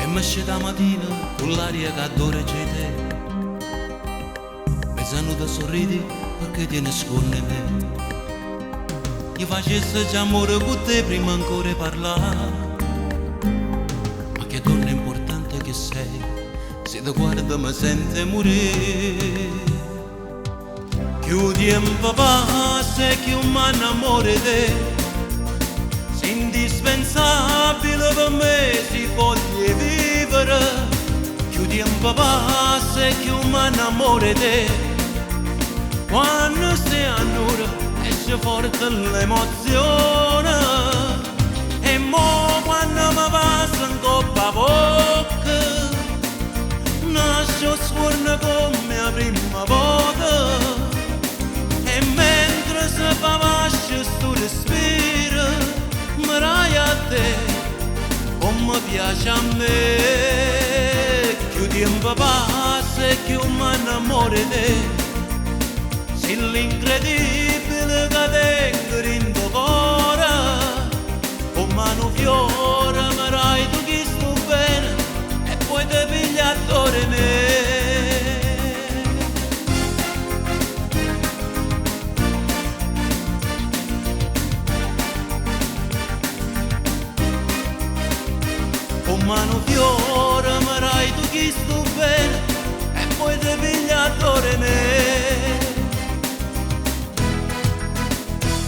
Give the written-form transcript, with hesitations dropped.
mi esce da mattina con l'aria che adora c'è te. Mezzanotte sorridi perché ti nasconde me. Io facessi già amore con te prima ancora parlare. Ma che donna importante che sei, se ti guarda mi sente morire. Più tempo passa che un mi innamoro di te. Sei indispensabile per me, si voglia vivere. Più tempo passa che un mi innamoro di te. Quando sei a noi esce forte l'emozione. E mo quando mi passa in coppa a bocca, nasce sforna come la prima volta. E mentre si fa vasce sto respiro, mi rai a te, come piace a me. Più tempo passa e più mi innamoro di te. Sei l'incredibile che tengo dentro cuore, come un fiore mi rai tu chi sto bene e poi ti piglia a me. Come un fiore mi rai tu chi sto bene e poi ti piglia a me.